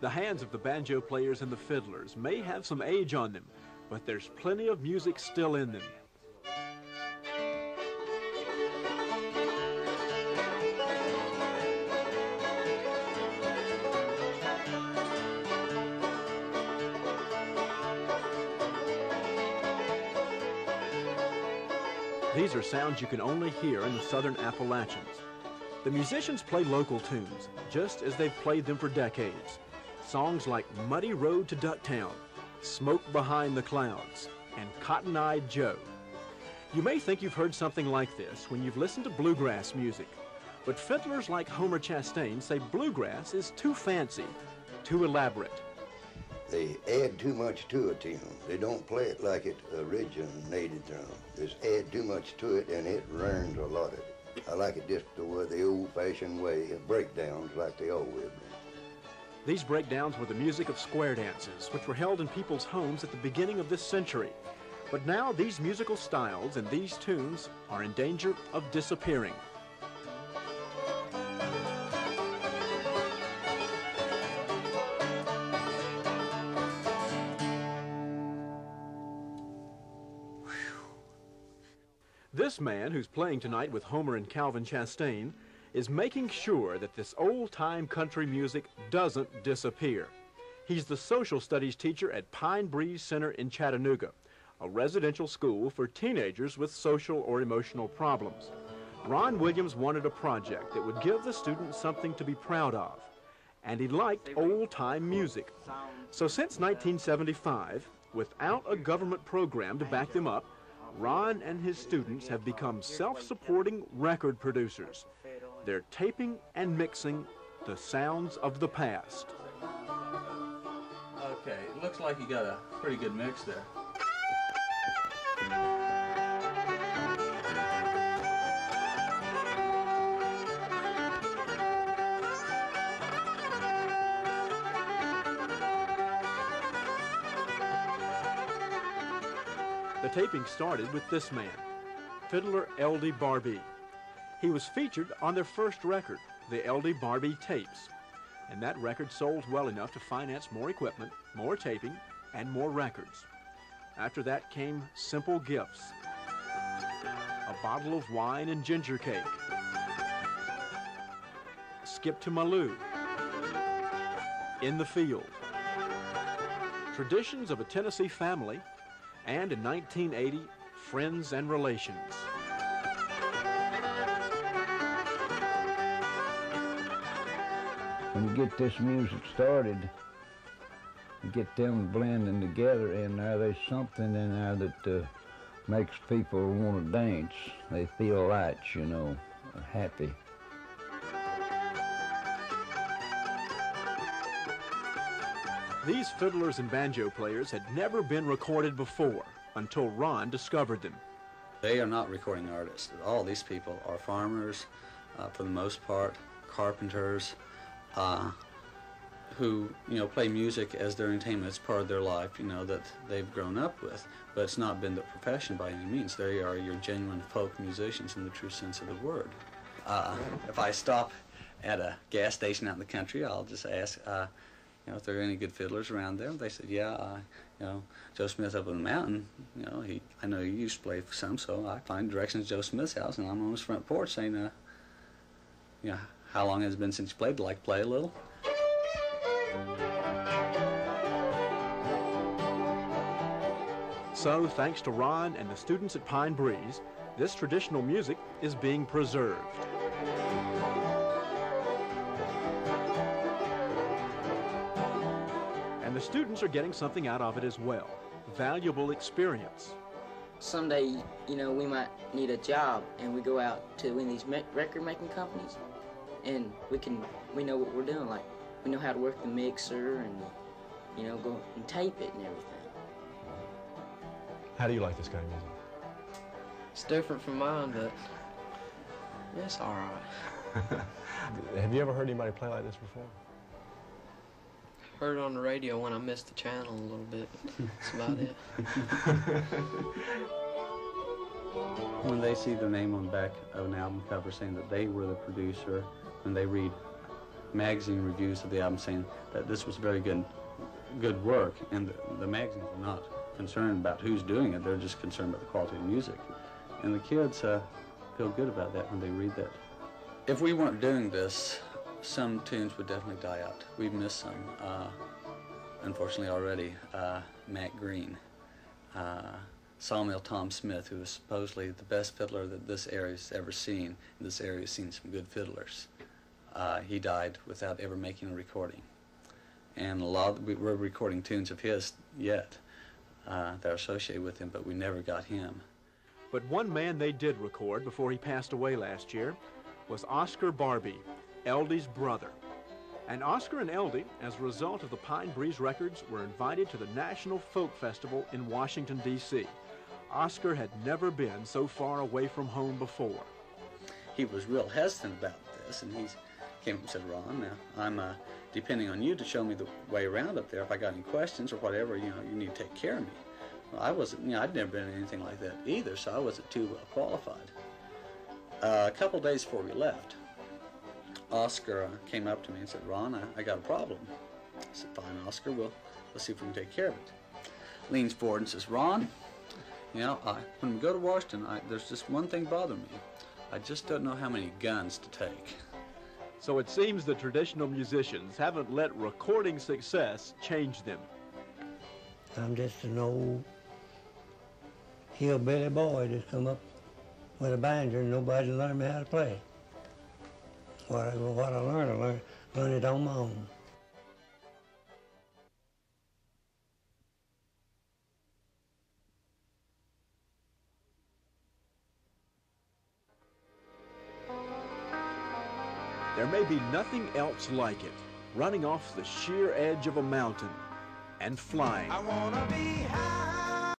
The hands of the banjo players and the fiddlers may have some age on them, but there's plenty of music still in them. These are sounds you can only hear in the southern Appalachians. The musicians play local tunes, just as they've played them for decades. Songs like Muddy Road to Ducktown, Smoke Behind the Clouds, and Cotton-Eyed Joe. You may think you've heard something like this when you've listened to bluegrass music, but fiddlers like Homer Chastain say bluegrass is too fancy, too elaborate. They add too much to a tune. They don't play it like it originated from. Just add too much to it and it ruins a lot of it. I like it just the old-fashioned way of breakdowns like they always been. These breakdowns were the music of square dances, which were held in people's homes at the beginning of this century. But now these musical styles and these tunes are in danger of disappearing. This man, who's playing tonight with Homer and Calvin Chastain, is making sure that this old-time country music doesn't disappear. He's the social studies teacher at Pine Breeze Center in Chattanooga, a residential school for teenagers with social or emotional problems. Ron Williams wanted a project that would give the students something to be proud of, and he liked old-time music. So since 1975, without a government program to back them up, Ron and his students have become self-supporting record producers. They're taping and mixing the sounds of the past. Okay, it looks like you got a pretty good mix there. The taping started with this man, fiddler L.D. Barbee. He was featured on their first record, the L.D. Barbee Tapes, and that record sold well enough to finance more equipment, more taping, and more records. After that came Simple Gifts, a bottle of wine and ginger cake, Skip to Malou, In the Field, Traditions of a Tennessee Family, and in 1980, Friends and Relations. When you get this music started, you get them blending together, and there's something in there that makes people want to dance. They feel light, you know, happy. These fiddlers and banjo players had never been recorded before until Ron discovered them. They are not recording artists. All these people are farmers, for the most part, carpenters, who, play music as their entertainment. It's part of their life, that they've grown up with. But it's not been their profession by any means. They are your genuine folk musicians in the true sense of the word. If I stop at a gas station out in the country, I'll just ask, if there are any good fiddlers around there. They said, yeah, Joe Smith up on the mountain, I know he used to play for some, so I find directions to Joe Smith's house, and I'm on his front porch saying, how long has it been since you played? Like, play a little? So, thanks to Ron and the students at Pine Breeze, this traditional music is being preserved. And the students are getting something out of it as well. Valuable experience. Someday, we might need a job, and we go out to one of these record-making companies, and we know what we're doing. Like, we know how to work the mixer and, go and tape it and everything. How do you like this kind of music? It's different from mine, but it's all right. Have you ever heard anybody play like this before? Heard it on the radio when I missed the channel a little bit. That's about it. When they see the name on the back of an album cover saying that they were the producer, when they read magazine reviews of the album saying that this was very good work, and the magazines are not concerned about who's doing it, they're just concerned about the quality of music. And the kids feel good about that when they read that. If we weren't doing this, some tunes would definitely die out. We've missed some, unfortunately already. Matt Green, Sawmill Tom Smith, who was supposedly the best fiddler that this area's ever seen. This area's seen some good fiddlers. He died without ever making a recording. And a lot we're recording tunes of his yet that are associated with him, but we never got him. But one man they did record before he passed away last year was Oscar Barbie, Eldie's brother. And Oscar and Eldie, as a result of the Pine Breeze Records, were invited to the National Folk Festival in Washington, D.C. Oscar had never been so far away from home before. He was real hesitant about this, and he came up and said, Ron, now I'm depending on you to show me the way around up there. If I got any questions or whatever, you need to take care of me. Well, I wasn't, I'd never been in anything like that either, so I wasn't too well qualified. A couple days before we left, Oscar came up to me and said, Ron, I got a problem. I said, fine, Oscar, let's see if we can take care of it. Leans forward and says, Ron, when we go to Washington, there's just one thing bothering me. I just don't know how many guns to take. So it seems the traditional musicians haven't let recording success change them. I'm just an old hillbilly boy that's come up with a banjo and nobody learned me how to play. What I learned it on my own. There may be nothing else like it, running off the sheer edge of a mountain and flying. I wanna be high.